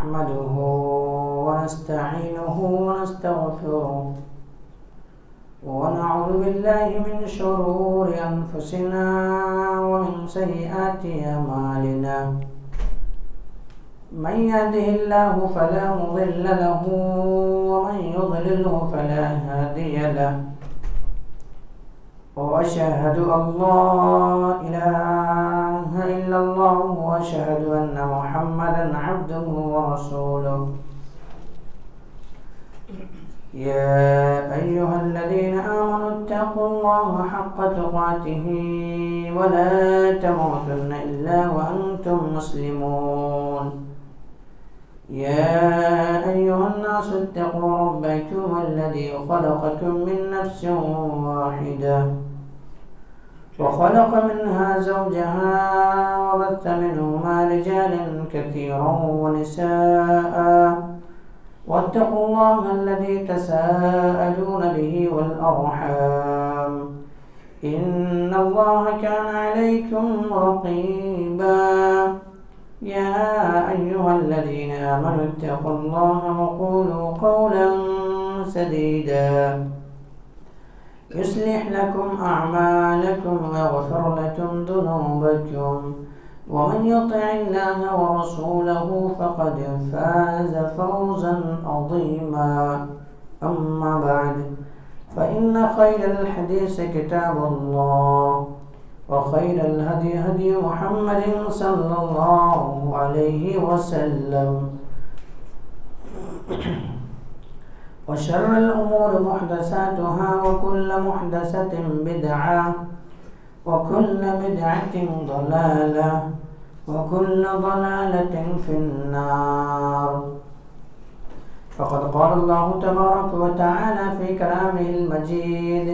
نحمده ونستعينه ونستغفره ونعوذ بالله من شرور أنفسنا ومن سيئات أعمالنا من يهده الله فلا مضل له ومن يضلله فلا هادي له وأشهد أن لا إله إلا الله وأشهد أن محمدا عبده ورسوله يا أيها الذين آمنوا اتقوا الله حق تقاته ولا تموتن إلا وأنتم مسلمون يا أيها الناس اتقوا ربكم الذي خلقكم من نفس واحدة وخلق منها زوجها وبث منهما رجالا كثيرا ونساء واتقوا الله الذي تساءلون به والأرحام إن الله كان عليكم رقيبا يا أيها الذين آمنوا اتقوا الله وقولوا قولا سديدا يصلح لكم أعمالكم ويغفر لكم ذنوبكم ومن يطع الله ورسوله فقد فاز فوزا عظيما أما بعد فإن خير الحديث كتاب الله وخير الهدي هدي محمد صلى الله عليه وسلم وشر الأمور محدثاتها وكل محدثة بدعة وكل بدعة ضلالة وكل ضلالة في النار فقد قال الله تبارك وتعالى في كلامه المجيد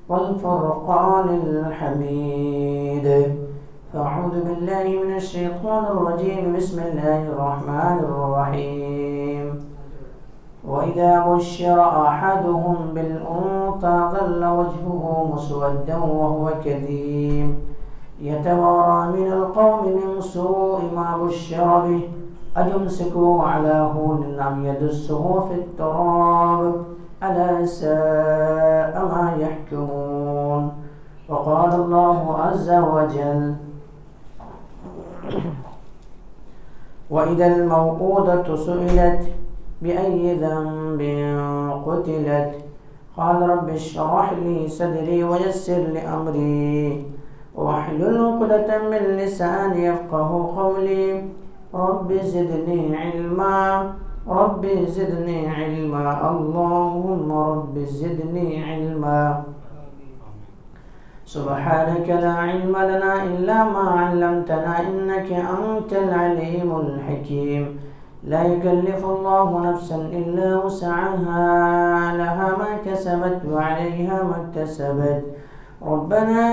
والفرقان الحميد فأعوذ بالله من الشيطان الرجيم بسم الله الرحمن الرحيم وإذا بشر أحدهم بالأنثى ظل وجهه مسودا وهو كظيم يتوارى من القوم من سوء ما بشر به أيمسكه على هون أم يدسه في التراب ألا ساء ما يحكمون وقال الله عز وجل وإذا الموءودة سئلت بأي ذنب قتلت قال رب اشرح لي صدري ويسر لي أمري واحلل عقدة من لساني يفقه قولي رب زدني علما رب زدني علما اللهم رب زدني علما سبحانك لا علم لنا إلا ما علمتنا إنك أنت العليم الحكيم لا يكلف الله نفسا إلا وسعها لها ما كسبت وعليها ما اكتسبت ربنا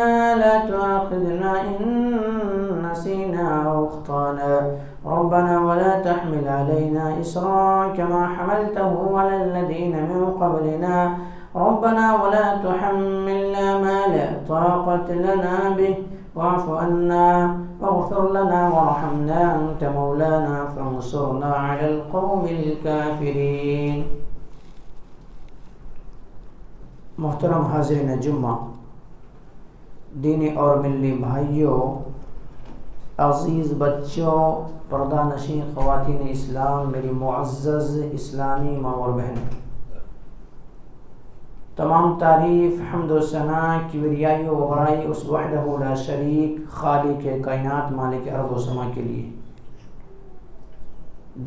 لا تؤاخذنا إن نسينا أو أخطأنا ربنا ولا تحمل علينا إصرا كما حملته على الذين من قبلنا ربنا ولا تحملنا ما لا طاقة لنا به واعف عنا واغفر لنا وارحمنا أنت مولانا فانصرنا على القوم الكافرين. محترم حاضرین جمعہ، دینی اور ملی بھائیوں، عزیز بچوں، پردہ نشین خواتین اسلام، میری معزز اسلامی ماں اور بہنیں، تمام تعریف حمد و ثنا کبریائی و بڑائی اس وحدہ لا شریک خالق کائنات مالک ارض و سما کے لیے،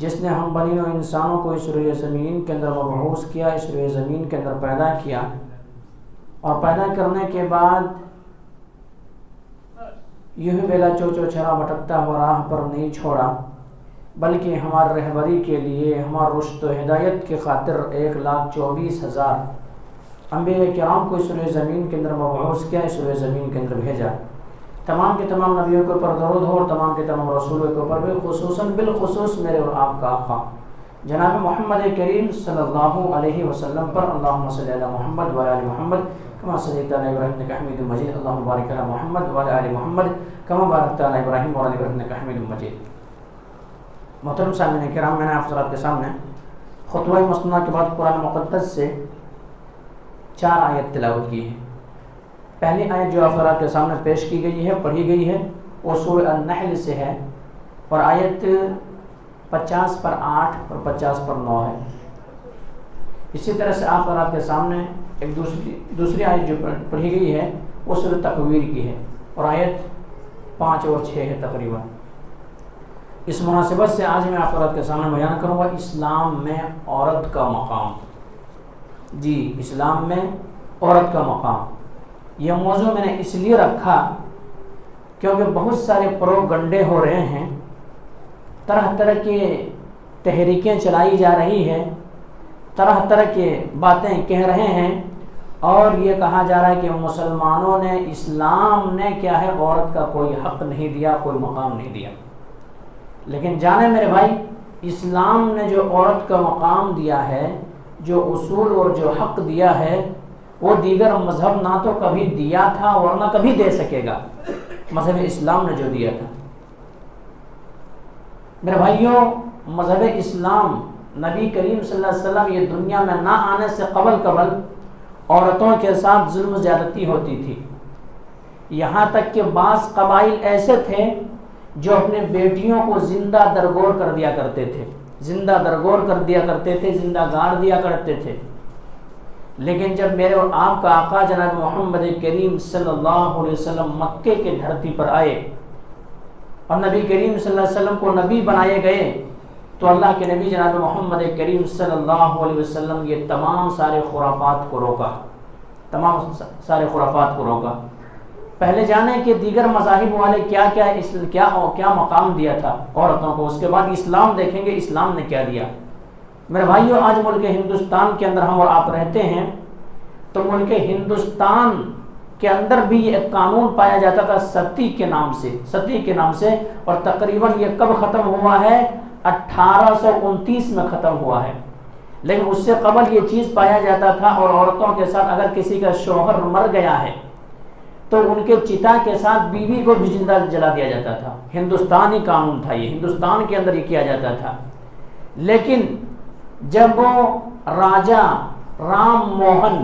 جس نے ہم بنی و انسانوں کو اس روئے زمین کے اندر مبعوث کیا، اس روئے زمین کے اندر پیدا کیا، اور پیدا کرنے کے بعد یوں ہی بیلا چوچو چھرا بھٹکتا ہوا راہ پر نہیں چھوڑا، بلکہ ہماری رہبری کے لیے، ہمارا رشد و ہدایت کی خاطر 1,24,000 انبیاء کرام کو اس روئے زمین کے اندر مبعوث کیا، اس روئے زمین کے اندر بھیجا۔ تمام کے تمام نبیوں کے اوپر درود ہو اور تمام کے تمام رسولوں کے اوپر بالخصوص میرے اور آپ کا آقا جناب محمد کریم صلی اللہ علیہ وسلم پر اللہم صلی علی محمد و علی محمد کما صلیت علی ابراہیم انک حمید مجید اللہم بارک علی محمد و علی محمد کما بارکت علی ابراہیم و علی ابراہیم انک حمید مجید۔ محترم سامعین کرام، میں نے آپ حضرات کے سامنے خطبہ مسنونہ کے بعد قرآن مقدس سے 4 آیت تلاوت کی ہے۔ پہلی آیت جو آپ حضرات کے سامنے پیش کی گئی ہے، پڑھی گئی ہے، وہ سورہ النحل سے ہے اور آیت 50 پر 8 اور 50 پر 9 ہے۔ اسی طرح سے آپ حضرات کے سامنے ایک دوسری آیت جو پڑھی گئی ہے وہ سورہ تکویر کی ہے اور آیت 5 اور 6 ہے تقریباً۔ اس مناسبت سے آج میں آپ حضرات کے سامنے بیان کروں گا اسلام میں عورت کا مقام۔ جی، اسلام میں عورت کا مقام، یہ موضوع میں نے اس لیے رکھا کیونکہ بہت سارے پروگنڈے ہو رہے ہیں، طرح طرح کے تحریکیں چلائی جا رہی ہے، طرح طرح کے باتیں کہہ رہے ہیں اور یہ کہا جا رہا ہے کہ مسلمانوں نے، اسلام نے کیا ہے، عورت کا کوئی حق نہیں دیا، کوئی مقام نہیں دیا۔ لیکن جانے میرے بھائی، اسلام نے جو عورت کا مقام دیا ہے، جو اصول اور جو حق دیا ہے، وہ دیگر مذہب نہ تو کبھی دیا تھا اور نہ کبھی دے سکے گا۔ مذہب اسلام نے جو دیا تھا میرے بھائیوں، مذہب اسلام، نبی کریم صلی اللہ علیہ وسلم یہ دنیا میں نہ آنے سے قبل عورتوں کے ساتھ ظلم زیادتی ہوتی تھی، یہاں تک کہ بعض قبائل ایسے تھے جو اپنے بیٹیوں کو زندہ درگور کر دیا کرتے تھے، زندہ درگور کر دیا کرتے تھے، زندہ گاڑ دیا کرتے تھے۔ لیکن جب میرے اور آپ کا آقا جناب محمد کریم صلی اللہ علیہ وسلم مکے کے دھرتی پر آئے اور نبی کریم صلی اللہ علیہ وسلم کو نبی بنائے گئے، تو اللہ کے نبی جناب محمد کریم صلی اللہ علیہ وسلم یہ تمام سارے خرافات کو روکا، تمام سارے خرافات کو روکا۔ پہلے جانیں کہ دیگر مذاہب والے کیا مقام دیا تھا عورتوں کو، اس کے بعد اسلام دیکھیں گے اسلام نے کیا دیا۔ میرے بھائیوں، آج ملک ہندوستان کے اندر ہم اور آپ رہتے ہیں، تو ملک ہندوستان کے اندر بھی یہ ایک قانون پایا جاتا تھا ستی کے نام سے، اور تقریباً یہ کب ختم ہوا ہے؟ 1829 میں ختم ہوا ہے۔ لیکن اس سے قبل یہ چیز پایا جاتا تھا، اور عورتوں کے ساتھ اگر کسی کا شوہر مر گیا ہے تو ان کے چتا کے ساتھ بیوی کو بھی زندہ جلا دیا جاتا تھا۔ ہندوستانی قانون تھا یہ، ہندوستان کے اندر یہ کیا جاتا تھا۔ لیکن جب وہ راجا رام موہن،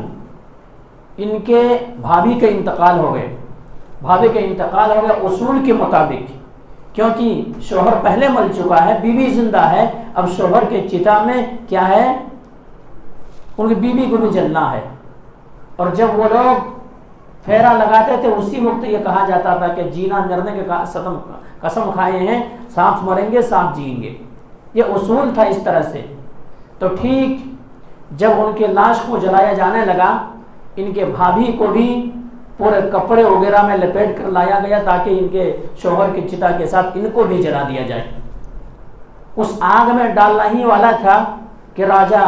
ان کے بھابھی کا انتقال ہو گیا اصول کے مطابق، کیونکہ شوہر پہلے مر چکا ہے، بیوی زندہ ہے، اب شوہر کے چتا میں کیا ہے، ان کی بیوی کو بھی جلنا ہے۔ اور جب وہ لوگ پھیرا لگاتے تھے اسی وقت یہ کہا جاتا تھا کہ جینا مرنے کے قسم کھائے ہیں، سانپ مریں گے سانپ جئیں گے، یہ اصول تھا اس طرح سے۔ تو ٹھیک جب ان کے لاش کو جلایا جانے لگا، ان کے بھابھی کو بھی پورے کپڑے وغیرہ میں لپیٹ کر لایا گیا تاکہ ان کے شوہر کی چتا کے ساتھ ان کو بھی جلا دیا جائے۔ اس آگ میں ڈالنا ہی والا تھا کہ راجا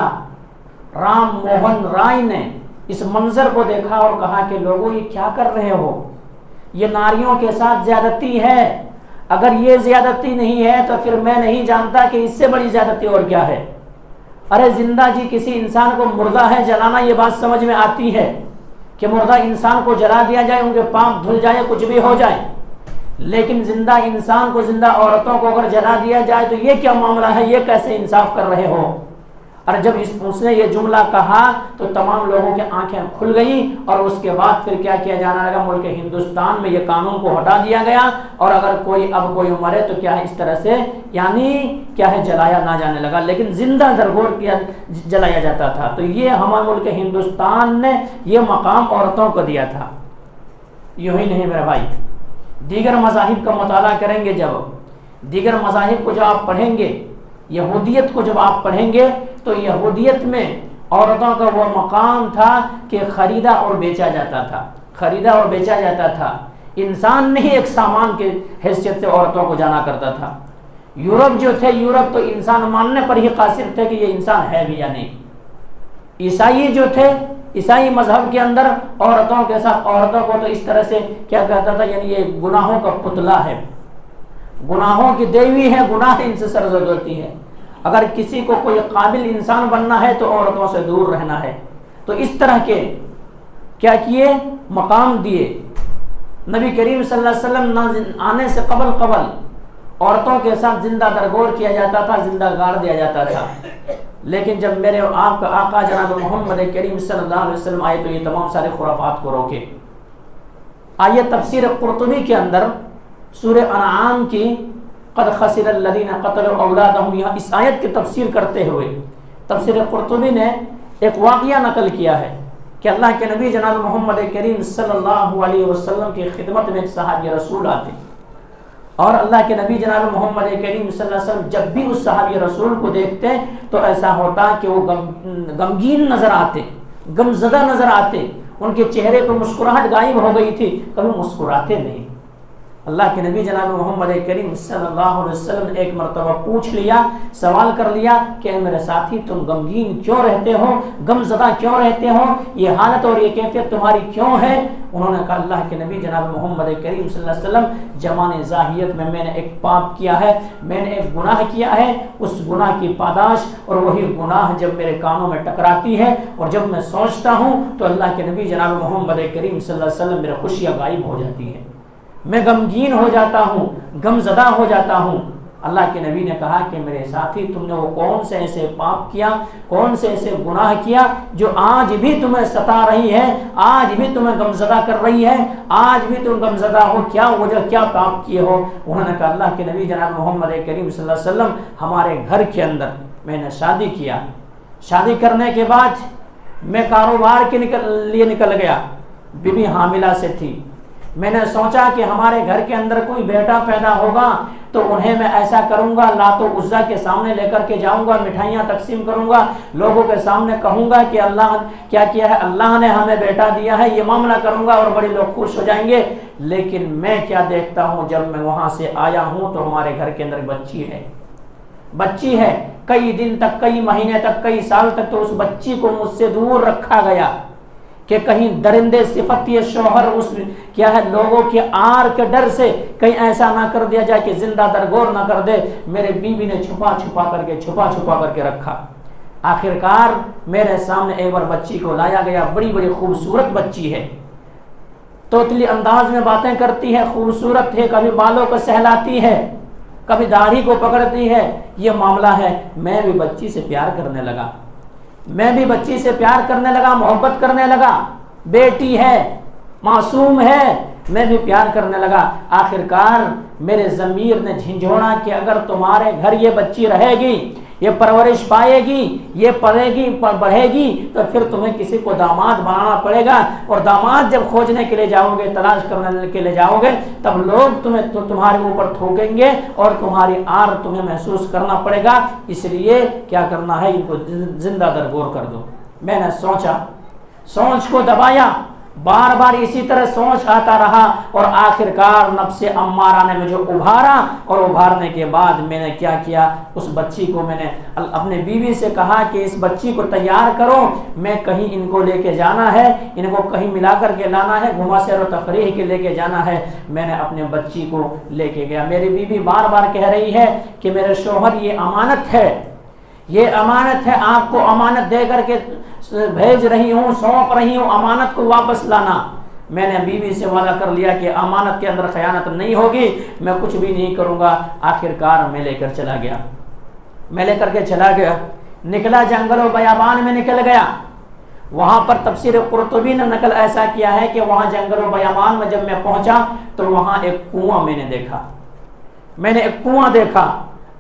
رام موہن رائے نے اس منظر کو دیکھا اور کہا کہ لوگوں یہ کیا کر رہے ہو، یہ ناریوں کے ساتھ زیادتی ہے، اگر یہ زیادتی نہیں ہے تو پھر میں نہیں جانتا کہ اس سے بڑی زیادتی اور کیا ہے۔ ارے زندہ جی کسی انسان کو مردہ ہے جلانا، یہ بات سمجھ میں آتی ہے کہ مردہ انسان کو جلا دیا جائے، ان کے پاؤں دھل جائے، کچھ بھی ہو جائے، لیکن زندہ انسان کو، زندہ عورتوں کو اگر جلا دیا جائے تو یہ کیا معاملہ ہے، یہ کیسے انصاف کر رہے ہو۔ اور جب اس نے یہ جملہ کہا تو تمام لوگوں کی آنکھیں کھل گئیں، اور اس کے بعد پھر کیا کیا جانا لگا، ملک ہندوستان میں یہ قانون کو ہٹا دیا گیا، اور اگر کوئی مرے تو کیا ہے اس طرح سے یعنی کیا ہے جلایا نہ جانے لگا، لیکن زندہ درگور کیا جلایا جاتا تھا۔ تو یہ ہمارے ملک ہندوستان نے یہ مقام عورتوں کو دیا تھا۔ یوں ہی نہیں میرے بھائی، دیگر مذاہب کا مطالعہ کریں گے، جب دیگر مذاہب کو جب آپ پڑھیں گے، یہودیت کو جب آپ پڑھیں گے تو یہودیت میں عورتوں کا وہ مقام تھا کہ خریدا اور بیچا جاتا تھا، انسان نہیں ایک سامان کے حیثیت سے عورتوں کو جانا کرتا تھا۔ یورپ جو تھے، یورپ تو انسان ماننے پر ہی قاصر تھے کہ یہ انسان ہے بھی یا نہیں۔ عیسائی جو تھے، عیسائی مذہب کے اندر عورتوں کے ساتھ، عورتوں کو تو اس طرح سے کیا کہتا تھا، یعنی یہ گناہوں کا پتلا ہے، گناہوں کی دیوی ہے، گناہ ان سے سرزد ہوتی ہے، اگر کسی کو کوئی قابل انسان بننا ہے تو عورتوں سے دور رہنا ہے۔ تو اس طرح کے کیا کیے، مقام دیے۔ نبی کریم صلی اللہ علیہ وسلم آنے سے قبل عورتوں کے ساتھ زندہ درگور کیا جاتا تھا، زندہ گاڑ دیا جاتا تھا۔ لیکن جب میرے آپ کا آقا جناب محمد کریم صلی اللہ علیہ وسلم آئے تو یہ تمام سارے خرافات کو روکے۔ آئیے تفسیر قرطبی کے اندر سورہ انعام کی قد خسر الذین قتلوا اولادہم، یہاں اس آیت کی تفسیر کرتے ہوئے تفسیر قرطبی نے ایک واقعہ نقل کیا ہے کہ اللہ کے نبی جناب محمد کریم صلی اللہ علیہ وسلم کی خدمت میں ایک صحابی رسول آتے اور اللہ کے نبی جناب محمد کریم صلی اللہ علیہ وسلم جب بھی اس صحابی رسول کو دیکھتے تو ایسا ہوتا کہ وہ غمگین نظر آتے، غمزدہ نظر آتے، ان کے چہرے پر مسکراہٹ غائب ہو گئی تھی، کبھی مسکراتے نہیں۔ اللہ کے نبی جناب محمد کریم صلی اللہ علیہ وسلم نے ایک مرتبہ پوچھ لیا، سوال کر لیا کہ اے میرے ساتھی تم غمگین کیوں رہتے ہو، غم زدہ کیوں رہتے ہو، یہ حالت اور یہ کیفیت تمہاری کیوں ہے؟ انہوں نے کہا اللہ کے نبی جناب محمد کریم صلی اللہ علیہ وسلم جوان ذاہیت میں نے ایک پاپ کیا ہے، میں نے ایک گناہ کیا ہے، اس گناہ کی پاداش اور وہی گناہ جب میرے کانوں میں ٹکراتی ہے اور جب میں سوچتا ہوں تو اللہ کے نبی جناب محمد کریم صلی اللہ علیہ وسلم میرے خوشیاں غائب ہو جاتی ہیں، میں غمگین ہو جاتا ہوں، غم زدہ ہو جاتا ہوں۔ اللہ کے نبی نے کہا کہ میرے ساتھی تم نے وہ کون سے ایسے پاپ کیا، کون سے ایسے گناہ کیا جو آج بھی تمہیں ستا رہی ہے، آج بھی تمہیں غم زدہ کر رہی ہے، آج بھی تم غم زدہ ہو، کیا وجہ، کیا پاپ کیے ہو؟ انہوں نے کہا اللہ کے نبی جناب محمد کریم صلی اللہ علیہ وسلم ہمارے گھر کے اندر میں نے شادی کیا، شادی کرنے کے بعد میں کاروبار کے لیے نکل گیا، بیوی حاملہ سے تھی، میں نے سوچا کہ ہمارے گھر کے اندر کوئی بیٹا پیدا ہوگا تو انہیں میں ایسا کروں گا، لات و عزا کے سامنے لے کر کے جاؤں گا، مٹھائیاں تقسیم کروں گا، لوگوں کے سامنے کہوں گا کہ اللہ کیا کیا ہے، اللہ نے ہمیں بیٹا دیا ہے، یہ معاملہ کروں گا اور بڑے لوگ خوش ہو جائیں گے۔ لیکن میں کیا دیکھتا ہوں، جب میں وہاں سے آیا ہوں تو ہمارے گھر کے اندر بچی ہے، کئی دن تک، کئی مہینے تک، کئی سال تک تو اس بچی کو مجھ سے دور رکھا گیا کہ کہیں درندے صفت یہ شوہر اس کیا ہے لوگوں کے آر کے ڈر سے کہیں ایسا نہ کر دیا جائے کہ زندہ درگور نہ کر دے۔ میرے بیوی نے چھپا چھپا کر کے رکھا۔ آخرکار میرے سامنے ایک بار بچی کو لایا گیا، بڑی بڑی خوبصورت بچی ہے، توتلی انداز میں باتیں کرتی ہے، خوبصورت ہے، کبھی بالوں کو سہلاتی ہے، کبھی داڑھی کو پکڑتی ہے، یہ معاملہ ہے۔ میں بھی بچی سے پیار کرنے لگا، محبت کرنے لگا، بیٹی ہے، معصوم ہے، میں بھی پیار کرنے لگا۔ آخرکار میرے ضمیر نے جھنجھوڑا کہ اگر تمہارے گھر یہ بچی رہے گی، یہ پرورش پائے گی، یہ پڑھے گی، بڑھے گی، تو پھر تمہیں کسی کو داماد بنانا پڑے گا، اور داماد جب کھوجنے کے لیے جاؤ گے، تلاش کرنے کے لیے جاؤ گے، تب لوگ تمہارے اوپر تھوکیں گے اور تمہاری آر تمہیں محسوس کرنا پڑے گا۔ اس لیے کیا کرنا ہے، ان کو زندہ درگور کر دو۔ میں نے سوچ کو دبایا، بار بار اسی طرح سوچ آتا رہا، اور آخرکار نفس امارہ نے مجھے ابھارا، اور ابھارنے کے بعد میں نے کیا کیا، اس بچی کو میں نے اپنے بیوی سے کہا کہ اس بچی کو تیار کرو، میں کہیں ان کو لے کے جانا ہے، ان کو کہیں ملا کر کے لانا ہے، گھما سیر و تفریح کے لے کے جانا ہے۔ میں نے اپنے بچی کو لے کے گیا۔ میری بیوی بار بار کہہ رہی ہے کہ میرے شوہر یہ امانت ہے، یہ امانت ہے، آپ کو امانت دے کر کے بھیج رہی ہوں، سونپ رہی ہوں، امانت کو واپس لانا۔ میں نے بیوی سے وعدہ کر لیا کہ امانت کے اندر خیانت نہیں ہوگی، میں کچھ بھی نہیں کروں گا۔ آخرکار میں لے کر کے چلا گیا، نکلا جنگل و بیابان میں نکل گیا۔ وہاں پر تفسیر قرطبی نے نقل ایسا کیا ہے کہ وہاں جنگل و بیابان میں جب میں پہنچا تو وہاں ایک کنواں میں نے ایک کنواں دیکھا۔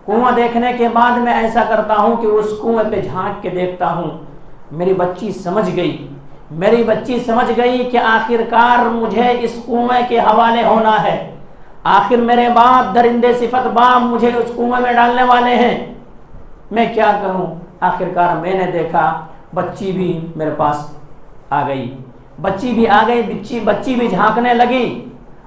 کنواں دیکھنے کے بعد میں ایسا کرتا ہوں کہ اس کنویں پہ جھانک کے دیکھتا ہوں۔ میری بچی سمجھ گئی کہ آخرکار مجھے اس کنویں کے حوالے ہونا ہے، آخر میرے باپ درندے صفت باپ مجھے اس کنویں میں ڈالنے والے ہیں، میں کیا کروں؟ آخرکار میں نے دیکھا بچی بھی میرے پاس آ گئی، بچی بھی جھانکنے لگی۔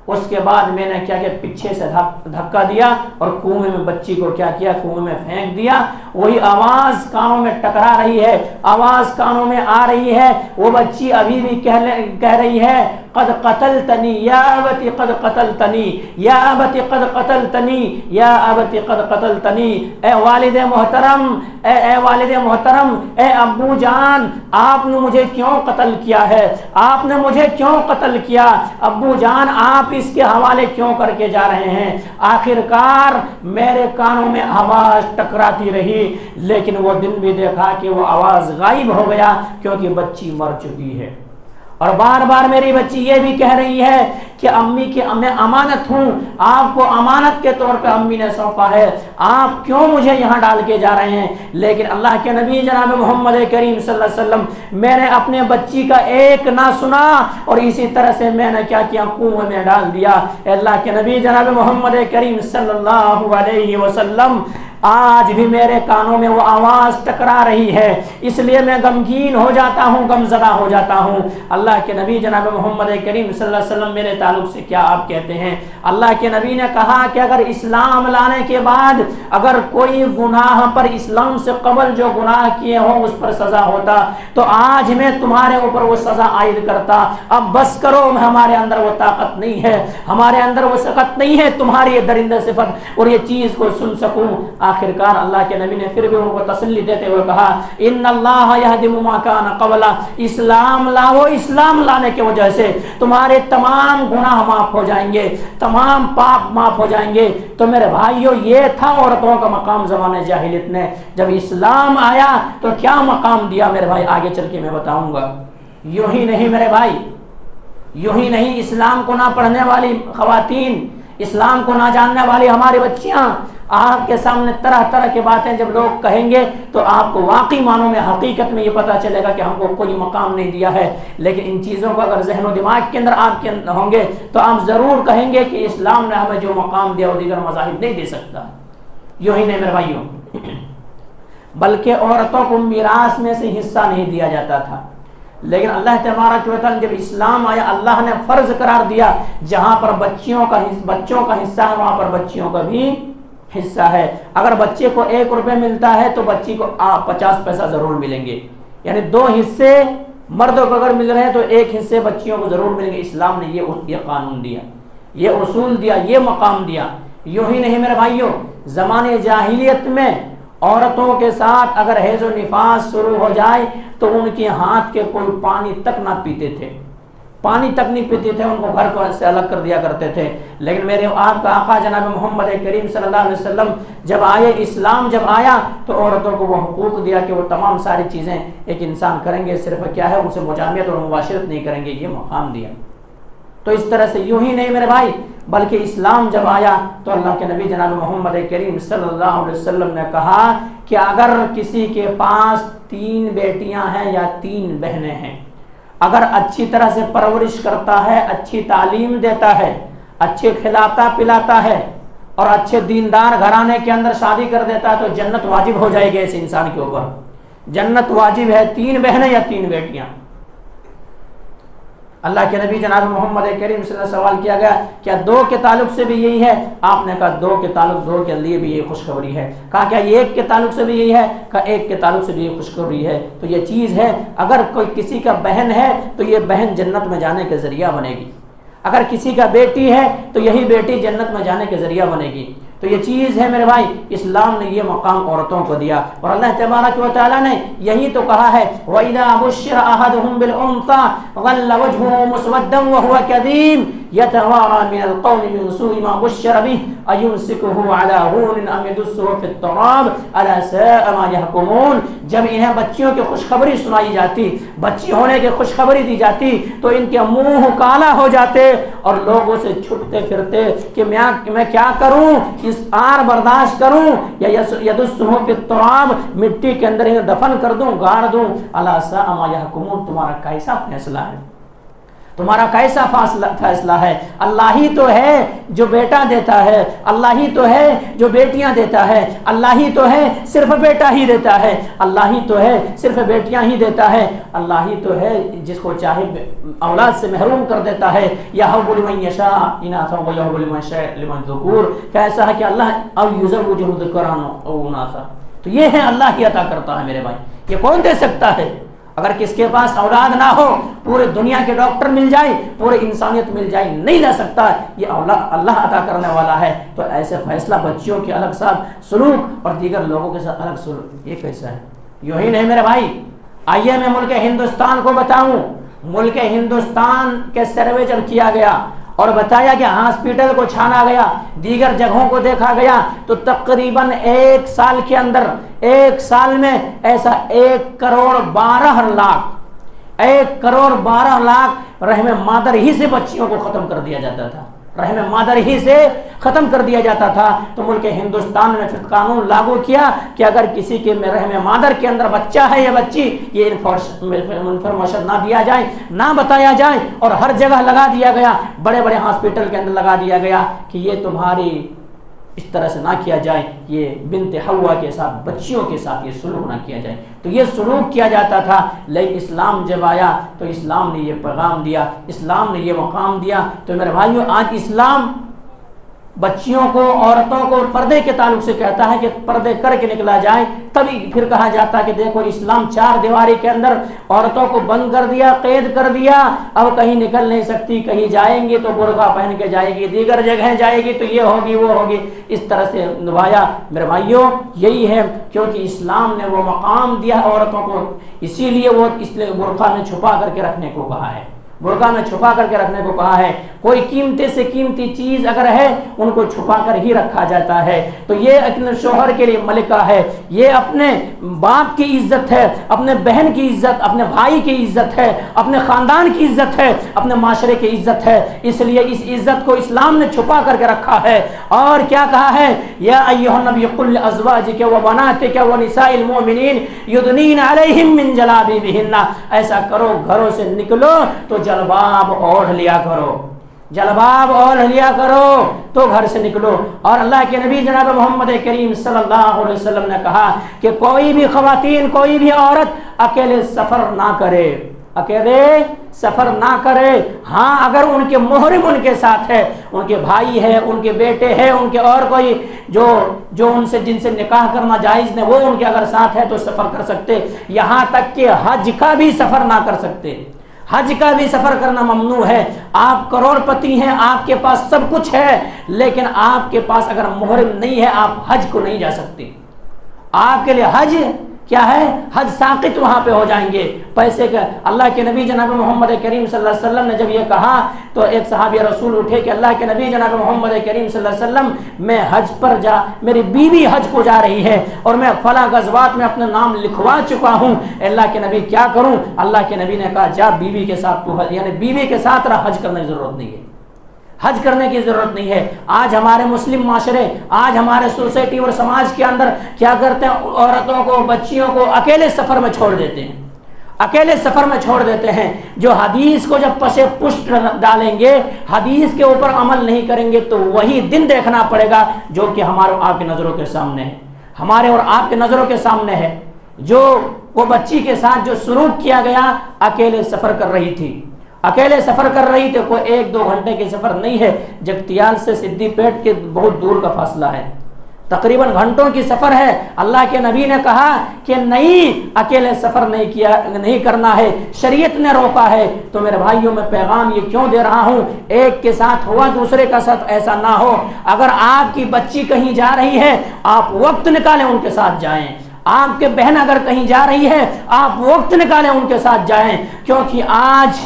اس کے بعد میں نے کیا کہ پیچھے سے دھکا دیا اور کنویں میں بچی کو کیا کیا، کنویں میں پھینک دیا۔ وہی آواز کانوں میں ٹکرا رہی ہے، آواز کانوں میں آ رہی ہے، وہ بچی ابھی بھی کہہ رہی ہے قد قتلتنی یا ابتی قد قتلتنی یا ابتی قد قتلتنی یا ابتی قد قتلتنی۔ اے والد محترم، اے ابو جان، آپ نے مجھے کیوں قتل کیا ہے؟ آپ نے مجھے کیوں قتل کیا؟ ابو جان آپ اس کے حوالے کیوں کر کے جا رہے ہیں؟ آخر کار میرے کانوں میں آواز ٹکراتی رہی، لیکن وہ دن بھی دیکھا کہ وہ آواز غائب ہو گیا، کیونکہ بچی مر چکی ہے۔ اور بار بار میری بچی یہ بھی کہہ رہی ہے کہ امی کی میں امانت ہوں، آپ کو امانت کے طور پہ امی نے سونپا ہے، آپ کیوں مجھے یہاں ڈال کے جا رہے ہیں؟ لیکن اللہ کے نبی جناب محمد کریم صلی اللہ علیہ وسلم، میں نے اپنے بچی کا ایک نہ سنا اور اسی طرح سے میں نے کیا کیا، کنویں میں ڈال دیا۔ اللہ کے نبی جناب محمد کریم صلی اللہ علیہ وسلم، آج بھی میرے کانوں میں وہ آواز ٹکرا رہی ہے، اس لیے میں غمگین ہو جاتا ہوں، غمزدہ ہو جاتا ہوں۔ اللہ کے نبی جناب محمد کریم صلی اللہ علیہ وسلم میرے تعلق سے کیا آپ کہتے ہیں؟ اللہ کے نبی نے کہا کہ اگر اسلام لانے کے بعد اگر کوئی گناہ پر اسلام سے قبل جو گناہ کیے ہوں اس پر سزا ہوتا تو آج میں تمہارے اوپر وہ سزا عائد کرتا۔ اب بس کرو، ہمارے اندر وہ طاقت نہیں ہے، ہمارے اندر وہ سخت نہیں ہے تمہاری یہ درندہ صفت اور یہ چیز کو سن سکوں۔ آخر کار اللہ کے نبی نے پھر بھی ان کو تسلی دیتے ہوئے کہا، ان اللہ یہدم ما کان قبلا، اسلام لاؤ، اسلام لانے کی وجہ سے تمہارے تمام گناہ معاف ہو جائیں گے، تمام پاپ معاف ہو جائیں گے۔ تو میرے بھائیو، یہ تھا عورتوں کا مقام زمانے جاہلیت نے۔ جب اسلام آیا تو کیا مقام دیا میرے بھائی، آگے چل کے میں بتاؤں گا۔ یوں ہی نہیں میرے بھائی، یوں ہی نہیں، اسلام کو نہ پڑھنے والی خواتین، اسلام کو نہ جاننے والی ہماری بچیاں، آپ کے سامنے طرح طرح کی باتیں جب لوگ کہیں گے تو آپ کو واقعی معنوں میں حقیقت میں یہ پتہ چلے گا کہ ہم کو کوئی مقام نہیں دیا ہے۔ لیکن ان چیزوں کو اگر ذہن و دماغ کے اندر آپ کے اندر ہوں گے تو آپ ضرور کہیں گے کہ اسلام نے ہمیں جو مقام دیا وہ دیگر مذاہب نہیں دے سکتا۔ یوں ہی نہیں میرے بھائیوں، بلکہ عورتوں کو میراث میں سے حصہ نہیں دیا جاتا تھا، لیکن اللہ تبارک و تعالی جب اسلام آیا اللہ نے فرض قرار دیا، جہاں پر بچوں کا حصہ ہے وہاں پر بچیوں کا بھی حصہ ہے۔ اگر بچے کو 1 روپے ملتا ہے تو بچی کو 50 پیسہ ضرور ملیں گے، یعنی 2 حصے مردوں کو اگر مل رہے ہیں تو 1 حصے بچیوں کو ضرور ملیں گے۔ اسلام نے یہ قانون دیا، یہ اصول دیا، یہ مقام دیا۔ یوں ہی نہیں میرے بھائیوں، زمانے جاہلیت میں عورتوں کے ساتھ اگر حیض و نفاس شروع ہو جائے تو ان کے ہاتھ کے کوئی پانی تک نہ پیتے تھے، پانی تک نہیں پیتے تھے، ان کو گھر کو سے الگ کر دیا کرتے تھے۔ لیکن میرے آپ کا آقا جناب محمد کریم صلی اللہ علیہ وسلم جب آئے، اسلام جب آیا تو عورتوں کو وہ حقوق دیا کہ وہ تمام ساری چیزیں ایک انسان کریں گے، صرف کیا ہے ان سے مجامعت اور مباشرت نہیں کریں گے، یہ مقام دیا۔ تو اس طرح سے یوں ہی نہیں میرے بھائی، بلکہ اسلام جب آیا تو اللہ کے نبی جناب محمد کریم صلی اللہ علیہ وسلم نے کہا کہ اگر کسی کے پاس 3 بیٹیاں ہیں یا 3 بہنیں ہیں، اگر اچھی طرح سے پرورش کرتا ہے، اچھی تعلیم دیتا ہے، اچھے کھلاتا پلاتا ہے اور اچھے دیندار گھرانے کے اندر شادی کر دیتا ہے تو جنت واجب ہو جائے گی اس انسان کے اوپر۔ جنت واجب ہے، 3 بہنیں یا 3 بیٹیاں۔ اللہ کے نبی جناب محمد کریم صلی اللہ علیہ وسلم سوال کیا گیا کیا 2 کے تعلق سے بھی یہی ہے؟ آپ نے کہا 2 کے تعلق 2 کے لیے بھی یہ خوشخبری ہے۔ کہا کیا 1 کے تعلق سے بھی یہی ہے؟ کہا 1 کے تعلق سے بھی یہ خوشخبری ہے۔ تو یہ چیز ہے، اگر کوئی کسی کا بہن ہے تو یہ بہن جنت میں جانے کے ذریعہ بنے گی، اگر کسی کا بیٹی ہے تو یہی بیٹی جنت میں جانے کے ذریعہ بنے گی۔ تو یہ چیز ہے میرے بھائی، اسلام نے یہ مقام عورتوں کو دیا، اور اللہ تبارک و تعالی نے یہی تو کہا ہے وَإِذَا بُشِّرَ أَحَدُهُم بِالْأُنثَىٰ ظَلَّ وَجْهُهُ مُسْوَدًّا وَهُوَ كَظِيمٌ يَتَوَارَىٰ مِنَ الْقَوْمِ مِنْ سُوءِ مَا بُشِّرَ بِهِ أَيُمْسِكُهُ عَلَىٰ هُونٍ أَمْ يَدُسُّهُ فِي التُّرَابِ أَلَا سَاءَ مَا يَحْكُمُونَ۔ جب انہیں بچیوں کی خوشخبری سنائی جاتی، بچی ہونے کی خوشخبری دی جاتی تو ان کے منہ کالا ہو جاتے اور لوگوں سے چھپتے پھرتے کہ میں کیا کروں، اس آر برداشت کروں یا یدسہ فی التراب، مٹی کے اندر انہیں دفن کر دوں، گاڑ دوں۔ الا ساء ما یحکمون، تمہارا کیسا فیصلہ ہے، تمہارا کیسا فیصلہ ہے۔ اللہ ہی تو ہے جو بیٹا دیتا ہے، اللہ ہی تو ہے جو بیٹیاں دیتا ہے، اللہ ہی تو ہے صرف بیٹا ہی دیتا ہے، اللہ ہی تو ہے صرف بیٹیاں ہی دیتا ہے، اللہ ہی تو ہے جس کو چاہے اولاد سے محروم کر دیتا ہے۔ یہب لمن یشاء اناثا ویہب لمن یشاء لمن ذکور، کیسا ہے کہ اللہ او یزوجہ ذکرانا او اناثا، تو یہ ہے اللہ ہی عطا کرتا ہے میرے بھائی، یہ کون دے سکتا ہے؟ اگر کس کے پاس اولاد نہ ہو، پورے دنیا کے ڈاکٹر مل جائے، پورے انسانیت مل جائے، نہیں لے سکتا، یہ اللہ عطا کرنے والا ہے۔ تو ایسے فیصلہ بچیوں کے الگ ساتھ سلوک اور دیگر لوگوں کے ساتھ الگ سلوک، یہ کیسا ہے؟ یوں ہی نہیں میرے بھائی، آئیے میں ملک ہندوستان کو بتاؤں۔ ملک ہندوستان کے سروے جب کیا گیا اور بتایا کہ ہاسپٹل کو چھانا گیا، دیگر جگہوں کو دیکھا گیا، تو تقریباً 1 سال کے اندر، 1 سال میں ایسا 1,12,00,000 رحم مادر ہی سے بچیوں کو ختم کر دیا جاتا تھا، رحم مادر ہی سے ختم کر دیا جاتا تھا۔ تو ملک ہندوستان نے پھر قانون لاگو کیا کہ اگر کسی کے رحم مادر کے اندر بچہ ہے یا بچی، یہ انفارمیشن نہ دیا جائے، نہ بتایا جائے، اور ہر جگہ لگا دیا گیا، بڑے بڑے ہاسپٹل کے اندر لگا دیا گیا کہ یہ تمہاری اس طرح سے نہ کیا جائے، یہ بنت حوا کے ساتھ، بچیوں کے ساتھ یہ سلوک نہ کیا جائے۔ تو یہ سلوک کیا جاتا تھا، لیکن اسلام جب آیا تو اسلام نے یہ پیغام دیا، اسلام نے یہ مقام دیا۔ تو میرے بھائیوں، آج اسلام بچیوں کو، عورتوں کو پردے کے تعلق سے کہتا ہے کہ پردے کر کے نکلا جائے، تبھی پھر کہا جاتا ہے کہ دیکھو اسلام 4 دیواری کے اندر عورتوں کو بند کر دیا، قید کر دیا، اب کہیں نکل نہیں سکتی، کہیں جائیں گی تو برقع پہن کے جائے گی، دیگر جگہیں جائے گی تو یہ ہوگی وہ ہوگی، اس طرح سے نبھایا۔ میرے بھائیوں، یہی ہے کیونکہ اسلام نے وہ مقام دیا عورتوں کو، اسی لیے وہ اس لیے برقع میں چھپا کر کے رکھنے کو کہا ہے، برقع میں چھپا کر کے رکھنے کو کہا ہے۔ کوئی قیمتی سے قیمتی چیز اگر ہے ان کو چھپا کر ہی رکھا جاتا ہے۔ تو یہ اپنے شوہر کے لیے ملکہ ہے، یہ اپنے باپ کی عزت ہے، اپنے بہن کی عزت، اپنے بھائی کی عزت ہے، اپنے خاندان کی عزت ہے، اپنے معاشرے کی عزت ہے، اس لیے اس عزت کو اسلام نے چھپا کر کے رکھا ہے۔ اور کیا کہا ہے؟ یا ایھا النبی قل لازواجک وبناتک ونساء المؤمنین یدنین علیہم من جلابیبہن، ایسا کرو، گھروں سے نکلو تو جلباب اوڑھ لیا کرو، جلباب اوڑھ لیا کرو تو گھر سے نکلو۔ اور اللہ کے نبی جناب محمد کریم صلی اللہ علیہ وسلم نے کہا کہ کوئی بھی خواتین، کوئی بھی عورت اکیلے سفر نہ کرے، اکیلے سفر نہ کرے۔ ہاں، اگر ان کے محرم ان کے ساتھ ہے، ان کے بھائی ہے، ان کے بیٹے ہیں، ان کے اور کوئی جو ان سے جن سے نکاح کرنا جائز نہیں، وہ ان کے اگر ساتھ ہے تو سفر کر سکتے، یہاں تک کہ حج کا بھی سفر نہ کر سکتے، حج کا بھی سفر کرنا ممنوع ہے۔ آپ کروڑ پتی ہیں، آپ کے پاس سب کچھ ہے، لیکن آپ کے پاس اگر محرم نہیں ہے آپ حج کو نہیں جا سکتے۔ آپ کے لیے حج کیا ہے؟ حج ساقط وہاں پہ ہو جائیں گے پیسے کا۔ اللہ کے نبی جناب محمد کریم صلی اللہ علیہ وسلم نے جب یہ کہا تو ایک صحابی رسول اٹھے کہ اللہ کے نبی جناب محمد کریم صلی اللہ علیہ وسلم، میں حج پر میری بیوی حج کو جا رہی ہے اور میں فلاں غزوات میں اپنا نام لکھوا چکا ہوں، اللہ کے نبی کیا کروں؟ اللہ کے نبی نے کہا جا بیوی کے ساتھ تو حج، یعنی بیوی کے ساتھ رہا، حج کرنے کی ضرورت نہیں ہے، حج کرنے کی ضرورت نہیں ہے۔ آج ہمارے مسلم معاشرے، آج ہمارے سوسائٹی اور سماج کے اندر کیا کرتے ہیں؟ عورتوں کو، بچیوں کو اکیلے سفر میں چھوڑ دیتے ہیں، اکیلے سفر میں چھوڑ دیتے ہیں۔ جو حدیث کو جب پشے پشت ڈالیں گے، حدیث کے اوپر عمل نہیں کریں گے تو وہی دن دیکھنا پڑے گا جو کہ ہمارے آپ کی نظروں کے سامنے ہے، ہمارے اور آپ کے نظروں کے سامنے ہے۔ جو وہ بچی کے ساتھ جو سلوک کیا گیا، اکیلے سفر کر رہی تھی، اکیلے سفر کر رہی تھی، کوئی 1-2 گھنٹے کی سفر نہیں ہے، جگتیال سے سدھی پیٹ کے بہت دور کا فاصلہ ہے، تقریباً گھنٹوں کی سفر ہے۔ اللہ کے نبی نے کہا کہ نہیں، اکیلے سفر نہیں کرنا ہے، شریعت نے روکا ہے۔ تو میرے بھائیوں، میں پیغام یہ کیوں دے رہا ہوں، ایک کے ساتھ ہوا دوسرے کا ساتھ ایسا نہ ہو۔ اگر آپ کی بچی کہیں جا رہی ہے، آپ وقت نکالیں ان کے ساتھ جائیں۔ آپ کے بہن اگر کہیں جا رہی ہے، آپ وقت نکالیں ان کے ساتھ جائیں، کیونکہ آج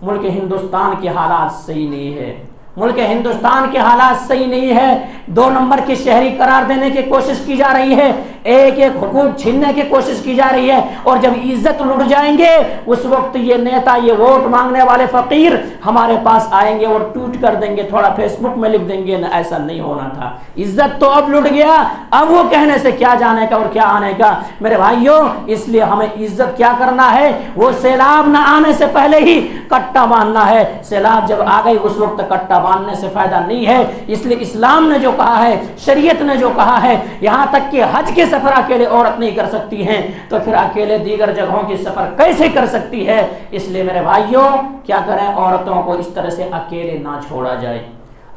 ملک ہندوستان کے حالات صحیح نہیں ہے، ملک ہندوستان کے حالات صحیح نہیں ہے۔ 2 نمبر کی شہری قرار دینے کی کوشش کی جا رہی ہے، ایک حقوق چھیننے کی کوشش کی جا رہی ہے، اور جب عزت لٹ جائیں گے اس وقت یہ نیتا، یہ ووٹ مانگنے والے فقیر ہمارے پاس آئیں گے اور ٹویٹ کر دیں گے، تھوڑا فیس بک میں لکھ دیں گے، ایسا نہیں ہونا تھا۔ عزت تو اب لٹ گیا، اب وہ کہنے سے کیا جانے کا اور کیا آنے کا۔ میرے بھائیوں، اس لیے ہمیں عزت کیا کرنا ہے، وہ سیلاب نہ آنے سے پہلے ہی کٹا باندھنا ہے۔ سیلاب جب آ گئی اس وقت کٹا باندھنے سے فائدہ نہیں ہے۔ اس لیے اسلام نے جو کہا ہے، شریعت نے جو کہا ہے، یہاں تک کہ حج کے سفر اکیلے عورت نہیں کر سکتی ہیں تو پھر اکیلے دیگر جگہوں کی سفر کیسے کر سکتی ہے؟ اس لیے میرے بھائیوں، کیا کریں، عورتوں کو اس طرح سے اکیلے نہ چھوڑا جائے،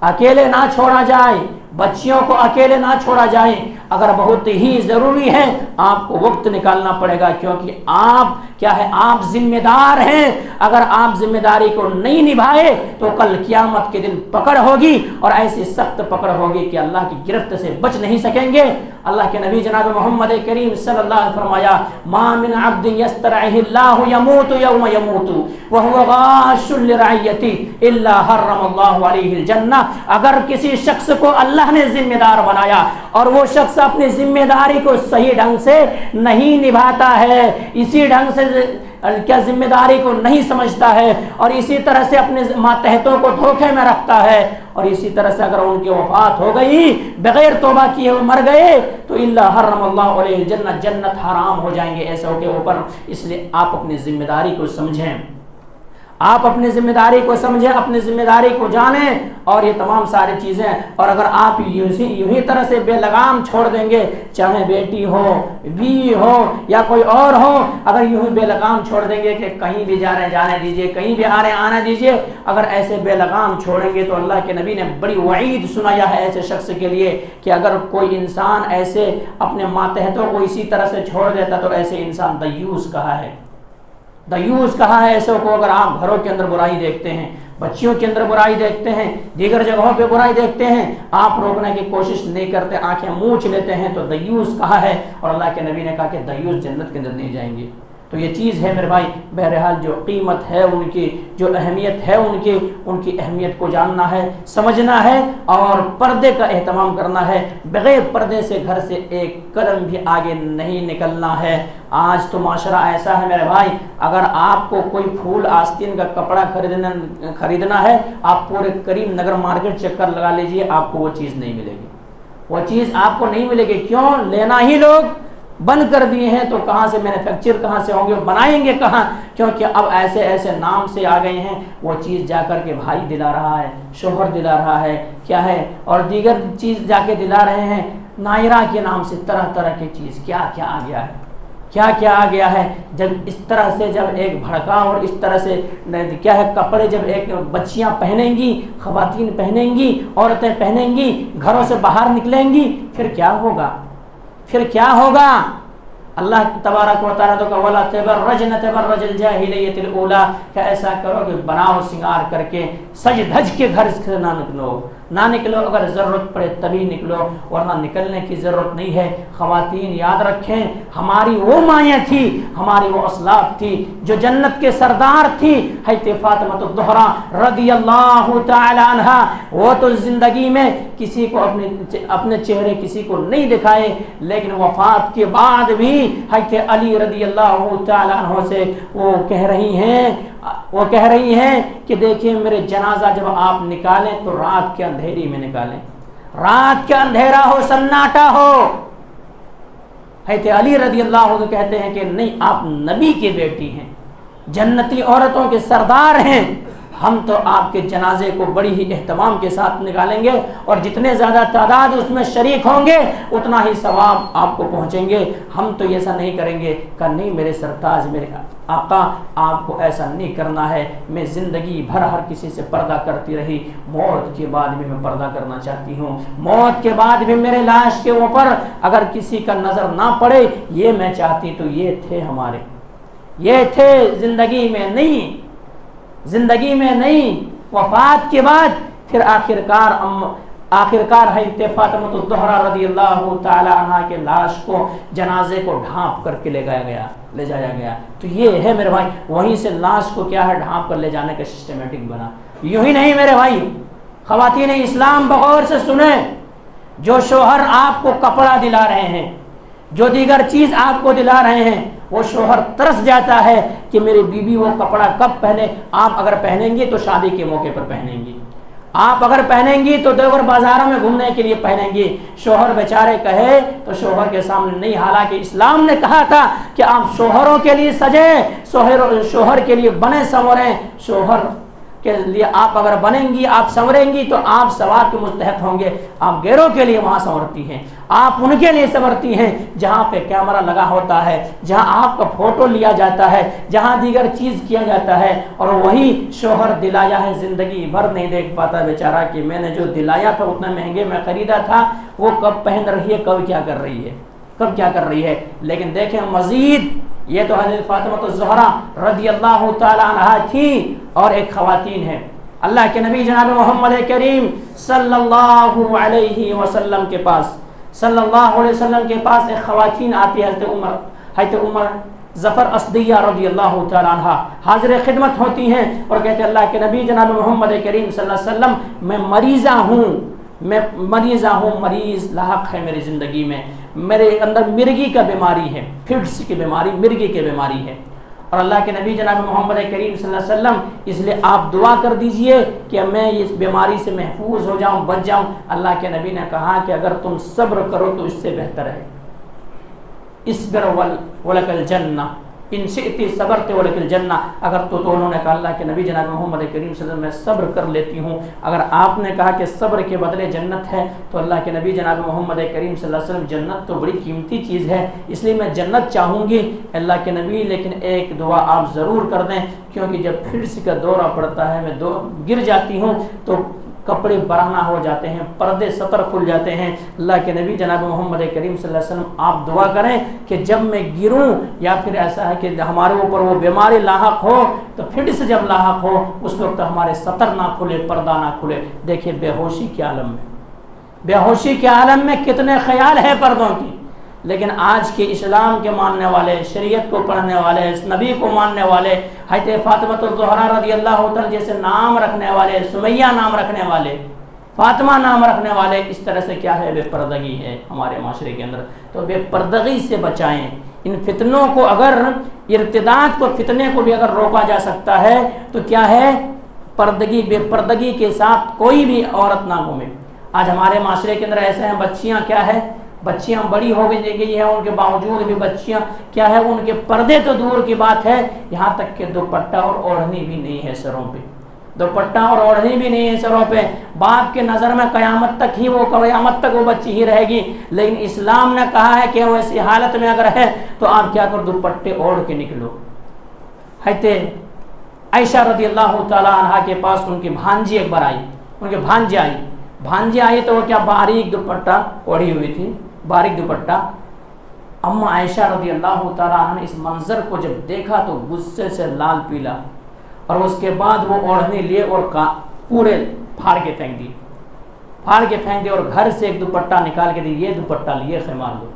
اکیلے نہ چھوڑا جائے۔ بچیوں کو اکیلے نہ چھوڑا جائے. اگر بہت ہی ضروری ہے آپ کو وقت نکالنا پڑے گا, کیونکہ آپ کیا ہے, آپ ذمہ دار ہیں. اگر آپ ذمہ داری کو نہیں نبھائے تو کل قیامت کے دن پکڑ ہوگی, اور ایسی سخت پکڑ ہوگی کہ اللہ کی گرفت سے بچ نہیں سکیں گے. اللہ کے نبی جناب محمد کریم صلی اللہ علیہ وسلم فرمایا, ما من عبد یسترعہ اللہ یموت یوم یموت وہو غاش لرعیتی الا حرم اللہ علیہ الجنہ. اگر کسی شخص کو اللہ نے ذمہ دار بنایا اور وہ شخص اپنی ذمہ داری کو صحیح ڈھنگ سے نہیں نبھاتا ہے, اسی ڈھنگ سے کیا ذمہ داری کو نہیں سمجھتا ہے, اور اسی طرح سے اپنے ماتحتوں کو دھوکے میں رکھتا ہے, اور اسی طرح سے اگر ان کی وفات ہو گئی بغیر توبہ کیے وہ مر گئے تو الا حرم اللہ علیہ الجنہ, جنت حرام ہو جائیں گے ایسوں کے اوپر. اس لیے آپ اپنی ذمہ داری کو سمجھیں, آپ اپنی ذمہ داری کو سمجھیں, اپنی ذمہ داری کو جانیں, اور یہ تمام ساری چیزیں. اور اگر آپ یوں ہی طرح سے بے لگام چھوڑ دیں گے, چاہے بیٹی ہو, بیوی ہو یا کوئی اور ہو, اگر یوں ہی بے لگام چھوڑ دیں گے کہ کہیں بھی جا رہے ہیں جانے دیجئے, کہیں بھی آ رہے ہیں آنے دیجئے, اگر ایسے بے لگام چھوڑیں گے تو اللہ کے نبی نے بڑی وعید سنایا ہے ایسے شخص کے لیے کہ اگر کوئی انسان ایسے اپنے ماتحتوں کو اسی طرح سے چھوڑ دیتا تو ایسے انسان دیوس کہا ہے. دیوس کہا ہے ایسے کو. اگر آپ گھروں کے اندر برائی دیکھتے ہیں, بچیوں کے اندر برائی دیکھتے ہیں, دیگر جگہوں پہ برائی دیکھتے ہیں, آپ روکنے کی کوشش نہیں کرتے, آنکھیں موچ لیتے ہیں, تو دیوس کہا ہے. اور اللہ کے نبی نے کہا کہ دیوس جنت کے اندر نہیں جائیں گے. تو یہ چیز ہے میرے بھائی. بہرحال جو قیمت ہے ان کی, جو اہمیت ہے ان کی اہمیت کو جاننا ہے, سمجھنا ہے, اور پردے کا اہتمام کرنا ہے. بغیر پردے سے گھر سے ایک قدم بھی آگے نہیں نکلنا ہے. آج تو معاشرہ ایسا ہے میرے بھائی, اگر آپ کو کوئی پھول آستین کا کپڑا خریدنا ہے, آپ پورے کریم نگر مارکیٹ چکر لگا لیجئے, آپ کو وہ چیز نہیں ملے گی. وہ چیز آپ کو نہیں ملے گی. کیوں؟ لینا ہی لوگ بند کر دیے ہیں, تو کہاں سے مینوفیکچر کہاں سے ہوں گے, بنائیں گے کہاں؟ کیونکہ اب ایسے ایسے نام سے آ گئے ہیں. وہ چیز جا کر کے بھائی دلا رہا ہے, شوہر دلا رہا ہے, کیا ہے, اور دیگر چیز جا کے دلا رہے ہیں. نائرہ کے نام سے طرح طرح کی چیز, کیا کیا آ گیا ہے, کیا کیا آ گیا ہے. جب اس طرح سے جب ایک بھڑکا اور اس طرح سے کیا ہے کپڑے جب ایک بچیاں پہنیں گی, خواتین پہنیں گی, عورتیں پہنیں گی, گھروں سے باہر نکلیں گی, پھر کیا ہوگا, پھر کیا ہوگا؟ اللہ تبارک و تعالیٰ تو کہ وَلَا تَبَرَّجْنَ تَبَرَّجَ الْجَاهِلِيَّةِ الْأُولَىٰ, کہ ایسا کرو کہ بناؤ سنگار کر کے سج دھج کے گھر سے نہ نکلو. اگر ضرورت پڑے تبھی نکلو, ورنہ نکلنے کی ضرورت نہیں ہے. خواتین یاد رکھیں, ہماری وہ مائیں تھی, ہماری وہ اسلاف تھی جو جنت کے سردار تھی. حضرت فاطمہ الزہرا رضی اللہ تعالی عنہا, وہ تو زندگی میں کسی کو اپنے چہرے کسی کو نہیں دکھائے, لیکن وفات کے بعد بھی حضرت علی رضی اللہ تعالی عنہ سے وہ کہہ رہی ہیں کہ دیکھیں میرے جنازہ جب آپ نکالیں تو رات کے اندھیری میں نکالیں, رات کا اندھیرا ہو, سناٹا ہو. حضرت علی رضی اللہ عنہ کہتے ہیں کہ نہیں, آپ نبی کی بیٹی ہیں, جنتی عورتوں کے سردار ہیں, ہم تو آپ کے جنازے کو بڑی ہی اہتمام کے ساتھ نکالیں گے, اور جتنے زیادہ تعداد اس میں شریک ہوں گے اتنا ہی ثواب آپ کو پہنچیں گے. ہم تو ایسا نہیں کریں گے. کہ نہیں میرے سرتاج, میرے آقا, آپ کو ایسا نہیں کرنا ہے. میں زندگی بھر ہر کسی سے پردہ کرتی رہی, موت کے بعد بھی میں پردہ کرنا چاہتی ہوں. موت کے بعد بھی میرے لاش کے اوپر اگر کسی کا نظر نہ پڑے, یہ میں چاہتی. تو یہ تھے ہمارے, یہ تھے زندگی میں نہیں, زندگی میں نہیں, وفات کے بعد پھر آخرکار حضرت فاطمہ الزہرا رضی اللہ تعالی عنہ کے لاش کو, جنازے کو ڈھانپ کر کے لے جایا گیا. تو یہ ہے میرے بھائی, وہیں سے لاش کو کیا ہے ڈھانپ کر لے جانے کا سسٹمیٹک بنا. یوں ہی نہیں میرے بھائی, خواتین اسلام بغور سے سنیں, جو شوہر آپ کو کپڑا دلا رہے ہیں, جو دیگر چیز آپ کو دلا رہے ہیں, وہ شوہر ترس جاتا ہے کہ میری بیوی وہ کپڑا کب پہنے. آپ اگر پہنیں گی تو شادی کے موقع پر پہنیں گی, آپ اگر پہنیں گی تو دیگر بازاروں میں گھومنے کے لیے پہنیں گی. شوہر بیچارے کہے تو شوہر کے سامنے نہیں, حالانکہ اسلام نے کہا تھا کہ آپ شوہروں کے لیے سجیں, شوہر کے لیے بنے سنوریں. شوہر کے لیے آپ اگر بنیں گی، آپ سنوریں گی تو آپ ثواب کے مستحق ہوں گے۔ آپ غیروں کے لیے وہاں سنورتی ہیں، آپ ان کے لیے سنورتی ہیں جہاں پہ کیمرہ لگا ہوتا ہے، جہاں آپ کا فوٹو لیا جاتا ہے، جہاں دیگر چیز کیا جاتا ہے، اور وہی شوہر دلایا ہے زندگی بھر نہیں دیکھ پاتا بیچارہ کہ میں نے جو دلایا تھا اتنا مہنگے میں خریدا تھا وہ کب پہن رہی ہے، کب کیا کر رہی ہے، کب کیا کر رہی ہے۔ لیکن دیکھیں مزید، یہ تو حضرت فاطمہ الزہرا رضی اللہ تعالی عنہا تھی، اور ایک خواتین ہیں اللہ کے نبی جناب محمد کریم صلی اللہ علیہ وسلم کے پاس، صلی اللہ علیہ وسلم کے پاس ایک خواتین آتی ہے، حضرت عمر ظفر اسدیہ رضی اللہ تعالی عنہ حاضر خدمت ہوتی ہیں اور کہتے ہیں اللہ کے نبی جناب محمد کریم صلی اللہ علیہ وسلم میں مریضہ ہوں، مریض لاحق ہے میری زندگی میں، میرے اندر مرگی کا بیماری ہے، فٹس کی بیماری، مرگی کی بیماری ہے، اور اللہ کے نبی جناب محمد کریم صلی اللہ علیہ وسلم اس لیے آپ دعا کر دیجئے کہ میں اس بیماری سے محفوظ ہو جاؤں، بچ جاؤں۔ اللہ کے نبی نے کہا کہ اگر تم صبر کرو تو اس سے بہتر ہے، اصبر ولک الجنہ ان شئتی صبرت ولک الجنہ، اگر تو انہوں نے کہا اللہ کے نبی جناب محمد کریم صلی اللہ علیہ وسلم میں صبر کر لیتی ہوں، اگر آپ نے کہا کہ صبر کے بدلے جنت ہے تو اللہ کے نبی جناب محمد کریم صلی اللہ علیہ وسلم جنت تو بڑی قیمتی چیز ہے، اس لیے میں جنت چاہوں گی اللہ کے نبی، لیکن ایک دعا آپ ضرور کر دیں، کیونکہ جب پھرس کا دورہ پڑتا ہے میں گر جاتی ہوں تو کپڑے برہنہ ہو جاتے ہیں، پردے سطر کھل جاتے ہیں۔ اللہ کے نبی جناب محمد کریم صلی اللہ علیہ وسلم آپ دعا کریں کہ جب میں گروں یا پھر ایسا ہے کہ ہمارے اوپر وہ بیماری لاحق ہو تو پھر سے جب لاحق ہو اس وقت ہمارے سطر نہ کھلے، پردہ نہ کھلے۔ دیکھیے بے ہوشی کے عالم میں، بے ہوشی کے عالم میں کتنے خیال ہے پردوں کی، لیکن آج کے اسلام کے ماننے والے، شریعت کو پڑھنے والے، اس نبی کو ماننے والے، حضرت فاطمہ الزہرا رضی اللہ عنہ جیسے نام رکھنے والے، سمیہ نام رکھنے والے، فاطمہ نام رکھنے والے، اس طرح سے کیا ہے، بے پردگی ہے ہمارے معاشرے کے اندر۔ تو بے پردگی سے بچائیں، ان فتنوں کو، اگر ارتداد کو، فتنے کو بھی اگر روکا جا سکتا ہے تو کیا ہے، پردگی، بے پردگی کے ساتھ کوئی بھی عورت نہ گھومے۔ آج ہمارے معاشرے کے اندر ایسے ہیں، بچیاں کیا ہے، بچیاں بڑی ہو گئی ہیں، ان کے باوجود بھی بچیاں کیا ہے، ان کے پردے تو دور کی بات ہے، یہاں تک کہ دوپٹہ اور اوڑھنی بھی نہیں ہے سروں پہ، دوپٹہ اور اوڑھنی بھی نہیں ہے سروں پہ۔ باپ کے نظر میں قیامت تک وہ بچی ہی رہے گی، لیکن اسلام نے کہا ہے کہ وہ ایسی حالت میں اگر ہے تو آپ کیا کرو، دوپٹے اوڑھ کے نکلو۔ حضرت عائشہ رضی اللہ تعالی عنہا کے پاس ان کی بھانجی ایک بار آئی، ان کے بھانجی آئی تو وہ کیا باریک دوپٹہ اوڑھی ہوئی تھی، باریک دوپٹہ۔ اما عائشہ رضی اللہ تعالیٰ عنہ نے اس منظر کو جب دیکھا تو غصے سے لال پیلا، اور اس کے بعد وہ اوڑھنے لیے اور پورے پھاڑ کے پھینک دی اور گھر سے ایک دوپٹہ نکال کے دی، یہ دوپٹہ لیے خیمار لو۔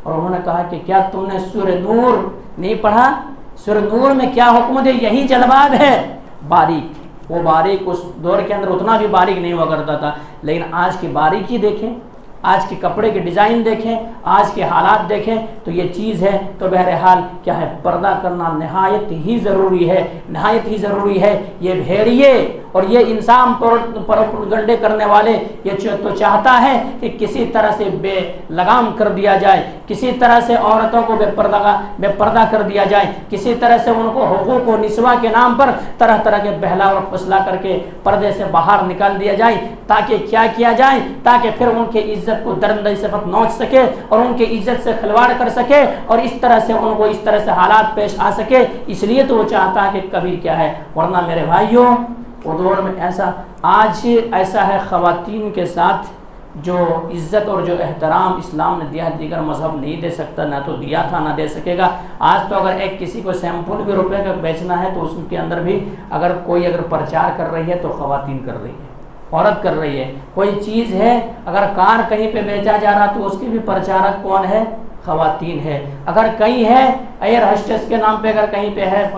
اور انہوں نے کہا کہ کیا تم نے سورہ نور نہیں پڑھا؟ سورہ نور میں کیا حکم دے، یہی جلباب ہے، باریک، وہ باریک اس دور کے اندر اتنا بھی باریک نہیں ہوا کرتا تھا، لیکن آج کی باریکی دیکھیں، آج کے کپڑے کے ڈیزائن دیکھیں، آج کے حالات دیکھیں تو یہ چیز ہے۔ تو بہرحال کیا ہے، پردہ کرنا نہایت ہی ضروری ہے، نہایت ہی ضروری ہے۔ یہ بھیڑیے اور یہ انسان پروپیگنڈے کرنے والے یہ تو چاہتا ہے کہ کسی طرح سے بے لگام کر دیا جائے، کسی طرح سے عورتوں کو بے پردہ کر دیا جائے، کسی طرح سے ان کو حقوق و نسواں کے نام پر طرح طرح کے بہلا اور فسلا کر کے پردے سے باہر نکال دیا جائے، تاکہ کیا کیا جائے، تاکہ پھر ان کی عزت کو درندہ صفت نوچ سکے اور ان کی عزت سے کھلواڑ کر سکے، اور اس طرح سے ان کو اس طرح سے حالات پیش آ سکے۔ اس لیے تو وہ چاہتا ہے کہ کبھی کیا ہے، ورنہ میرے بھائیوں وہ دور میں آج ایسا ہے، خواتین کے ساتھ جو عزت اور جو احترام اسلام نے دیا ہے دیگر مذہب نہیں دے سکتا، نہ تو دیا تھا نہ دے سکے گا۔ آج تو اگر ایک کسی کو سیمپل بھی روپے کا بیچنا ہے تو اس کے اندر بھی اگر کوئی پرچار کر رہی ہے تو خواتین کر رہی ہے، عورت کر رہی ہے۔ کوئی چیز ہے اگر کار کہیں پہ بیچا جا رہا تو اس کی بھی پرچارک کون ہے؟ خواتین ہے۔ اگر کہیں ہے ایئر ہوسٹس کے نام پہ اگر کہیں پہ ہے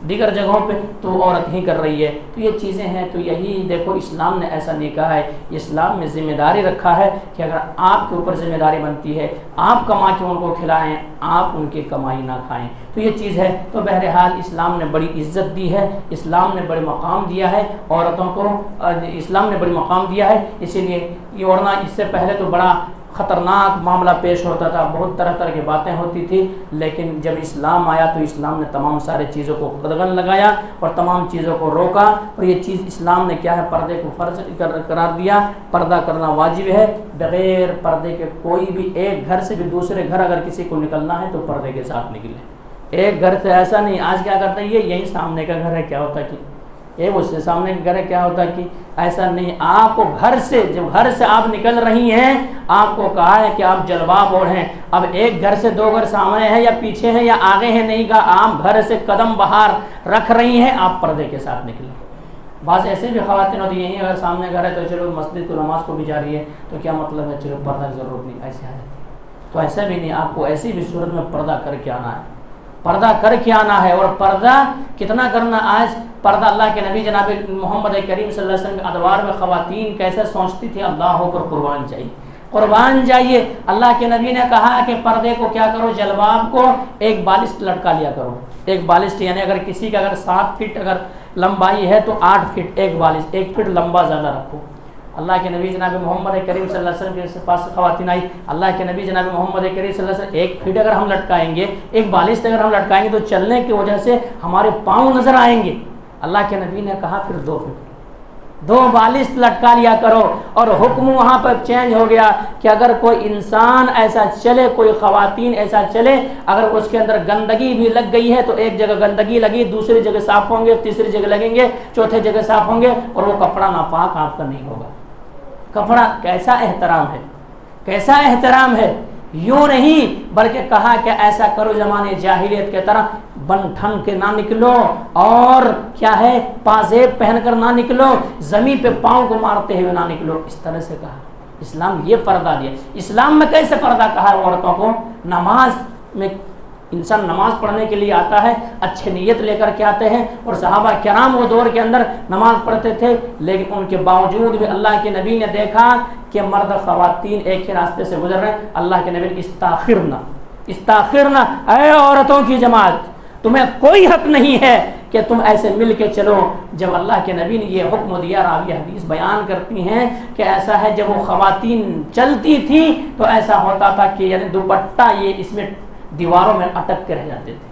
دیگر جگہوں پہ تو عورت ہی کر رہی ہے۔ تو یہ چیزیں ہیں، تو یہی دیکھو اسلام نے ایسا نہیں کہا ہے، اسلام نے ذمہ داری رکھا ہے کہ اگر آپ کے اوپر ذمہ داری بنتی ہے آپ کما کے ان کو کھلائیں، آپ ان کی کمائی نہ کھائیں، تو یہ چیز ہے۔ تو بہرحال اسلام نے بڑی عزت دی ہے، اسلام نے بڑے مقام دیا ہے عورتوں کو، اسلام نے بڑی مقام دیا ہے، اسی لیے یہ ورنہ اس سے پہلے تو بڑا خطرناک معاملہ پیش ہوتا تھا، بہت طرح طرح کی باتیں ہوتی تھی، لیکن جب اسلام آیا تو اسلام نے تمام سارے چیزوں کو قدغن لگایا اور تمام چیزوں کو روکا، اور یہ چیز اسلام نے کیا ہے، پردے کو فرض قرار دیا، پردہ کرنا واجب ہے، بغیر پردے کے کوئی بھی ایک گھر سے بھی دوسرے گھر اگر کسی کو نکلنا ہے تو پردے کے ساتھ نکلے، ایک گھر سے ایسا نہیں، آج کیا کرتے ہیں، یہ یہیں سامنے کا گھر ہے، کیا ہوتا کہ یہ اس سے سامنے کا گھر ہے، کیا ہوتا کہ ایسا نہیں، آپ کو گھر سے، جب گھر سے آپ نکل رہی ہیں، آپ کو کہا ہے کہ آپ جلباب اوڑھیں، اب ایک گھر سے دو گھر سامنے ہے یا پیچھے ہے یا آگے ہے، نہیں کہا، آپ گھر سے قدم باہر رکھ رہی ہیں، آپ پردے کے ساتھ نکلیں۔ بعض ایسے بھی خواتین ہوتی ہیں، اگر سامنے گھر ہے تو چلو مسجد کو نماز کو بھی جا رہی ہے تو کیا مطلب ہے، چلو پردہ کی ضرورت نہیں، ایسے ہے تو ایسا بھی نہیں، آپ کو ایسی بھی صورت میں پردہ کر کے آنا ہے، پردہ کر کے آنا ہے۔ اور پردہ کتنا کرنا، آج پردہ اللہ کے نبی جناب محمد کریم صلی اللہ علیہ وسلم کے ادوار میں خواتین کیسے سوچتی تھی، اللہ پر قربان چاہیے، قربان جائیے۔ اللہ کے نبی نے کہا کہ پردے کو کیا کرو، جلباب کو ایک بالشت لٹکا لیا کرو، ایک بالشت، یعنی اگر کسی کا اگر 7 فٹ اگر لمبائی ہے تو 8 فٹ ایک بالشت، 1 فٹ لمبا زیادہ رکھو۔ اللہ کے نبی جناب محمد کریم صلی اللہ علیہ وسلم کے پاس خواتین آئی، اللہ کے نبی جناب محمد کریم صلی اللہ علیہ وسلم 1 فٹ اگر ہم لٹکائیں گے، ایک بالشت اگر ہم لٹکائیں گے تو چلنے کی وجہ سے ہمارے پاؤں نظر آئیں گے، اللہ کے نبی نے کہا پھر 2 فٹ 2 بالشت لٹکا لیا کرو۔ اور حکم وہاں پر چینج ہو گیا کہ اگر کوئی انسان ایسا چلے، کوئی خواتین ایسا چلے، اگر اس کے اندر گندگی بھی لگ گئی ہے تو ایک جگہ گندگی لگی، دوسری جگہ صاف ہوں گے، تیسری جگہ لگیں گے، چوتھے جگہ صاف ہوں گے، اور وہ کپڑا ناپاک آپ کا نہیں ہوگا۔ کپڑا کیسا احترام ہے، کیسا احترام ہے، یوں نہیں بلکہ کہا کہ ایسا کرو زمانے جاہلیت کے طرح بن ٹھن کے نہ نکلو، اور کیا ہے پازیب پہن کر نہ نکلو، زمین پہ پاؤں کو مارتے ہوئے نہ نکلو، اس طرح سے کہا اسلام، یہ پردہ دیا۔ اسلام میں کیسے پردہ کہا ہے عورتوں کو، نماز میں انسان نماز پڑھنے کے لیے آتا ہے، اچھے نیت لے کر کے آتے ہیں، اور صحابہ کرام وہ دور کے اندر نماز پڑھتے تھے، لیکن ان کے باوجود بھی اللہ کے نبی نے دیکھا کہ مرد خواتین ایک ہی راستے سے گزر رہے ہیں، اللہ کے نبی نے استاخرنا، اے عورتوں کی جماعت، تمہیں کوئی حق نہیں ہے کہ تم ایسے مل کے چلو۔ جب اللہ کے نبی نے یہ حکم دیا، راوی حدیث بیان کرتی ہیں کہ ایسا ہے جب وہ خواتین چلتی تھی تو ایسا ہوتا تھا کہ یعنی دوپٹہ یہ اس میں دیواروں میں اٹک کے رہ جاتے تھے،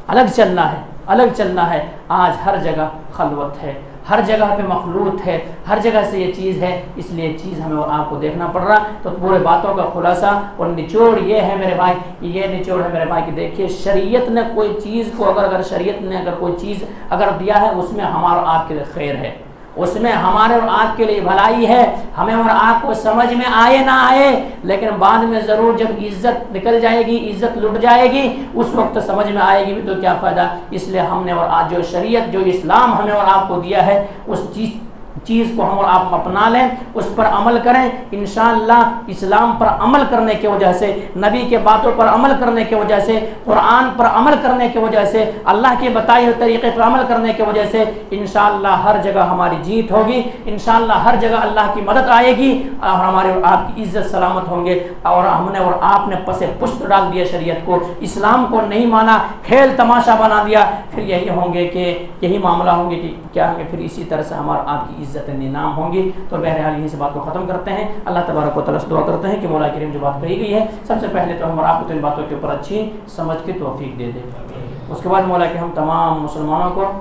الگ چلنا ہے، الگ چلنا ہے۔ آج ہر جگہ خلوت ہے، ہر جگہ پہ مخلوط ہے، ہر جگہ سے یہ چیز ہے، اس لیے چیز ہمیں اور آپ کو دیکھنا پڑ رہا۔ تو پورے باتوں کا خلاصہ اور نچوڑ یہ ہے میرے بھائی، یہ نچوڑ ہے میرے بھائی کہ دیکھیے شریعت نے کوئی چیز کو اگر شریعت نے اگر کوئی چیز اگر دیا ہے، اس میں ہمارا آپ کے لیے خیر ہے، اس میں ہمارے اور آپ کے لیے بھلائی ہے، ہمیں اور آپ کو سمجھ میں آئے نہ آئے، لیکن بعد میں ضرور جب عزت نکل جائے گی، عزت لٹ جائے گی، اس وقت سمجھ میں آئے گی بھی تو کیا فائدہ۔ اس لیے ہم نے اور آج جو شریعت جو اسلام ہمیں اور آپ کو دیا ہے، اس چیز کو ہم اور آپ اپنا لیں، اس پر عمل کریں، انشاءاللہ اسلام پر عمل کرنے کی وجہ سے، نبی کے باتوں پر عمل کرنے کی وجہ سے، قرآن پر عمل کرنے کی وجہ سے، اللہ کے بتائے ہوئے طریقے پر عمل کرنے کی وجہ سے انشاءاللہ ہر جگہ ہماری جیت ہوگی، انشاءاللہ ہر جگہ اللہ کی مدد آئے گی، اور ہمارے اور آپ کی عزت سلامت ہوں گے۔ اور ہم نے اور آپ نے پس پشت ڈال دیا شریعت کو، اسلام کو نہیں مانا، کھیل تماشا بنا دیا، پھر یہی ہوں گے کہ یہی معاملہ ہوں گے کہ کیا ہوں گے، پھر اسی طرح سے ہمارا آپ کی عزت نام ہوں گی۔ تو بہرحال یہیں سے بات کو ختم کرتے ہیں، اللہ تبارک و تعالیٰ سے دعا کرتے ہیں کہ مولا کریم جو بات کہی گئی ہے، سب سے پہلے تو ہم اور آپ کو ان باتوں کے اوپر اچھی سمجھ کے توفیق دے دے، اس کے بعد مولا کہ ہم تمام مسلمانوں کو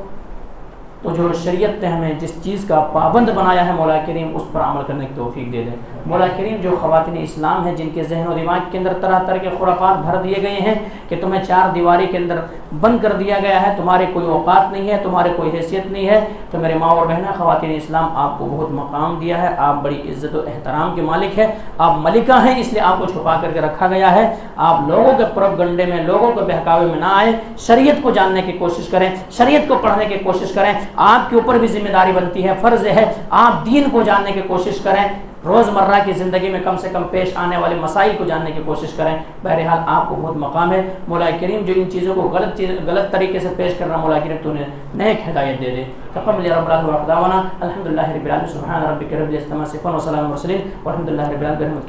تو جو شریعت نے ہمیں جس چیز کا پابند بنایا ہے مولا کریم اس پر عمل کرنے کی توفیق دے دے۔ مولا کریم جو خواتین اسلام ہیں جن کے ذہن و دماغ کے اندر طرح طرح کے خرافات بھر دیے گئے ہیں کہ تمہیں 4 دیواری کے اندر بند کر دیا گیا ہے، تمہارے کوئی اوقات نہیں ہے، تمہارے کوئی حیثیت نہیں ہے، تو میرے ماں اور بہنیں خواتین اسلام آپ کو بہت مقام دیا ہے، آپ بڑی عزت و احترام کے مالک ہیں، آپ ملکہ ہیں، اس لیے آپ کو چھپا کر کے رکھا گیا ہے۔ آپ لوگوں کے پروپیگنڈے میں، لوگوں کے بہکاوے میں نہ آئے، شریعت کو جاننے کی کوشش کریں، شریعت کو پڑھنے کی کوشش کریں، آپ کے اوپر بھی ذمہ داری بنتی ہے، فرض ہے آپ دین کو جاننے کی کوشش کریں، روزمرہ کی زندگی میں کم سے کم پیش آنے والے مسائل کو جاننے کی کوشش کریں۔ بہرحال آپ کو بہت مقام ہے، مولا کریم جو ان چیزوں کو غلط طریقے سے پیش کر رہا، مولا کریم تو انہیں نیک ہدایت دے دے۔ تقبل رب العالمین وقداونا الحمدللہ رب العالمین سبحان ربک رب العزت عما یصفون وسلام علی المرسلین والحمدللہ رب العالمین۔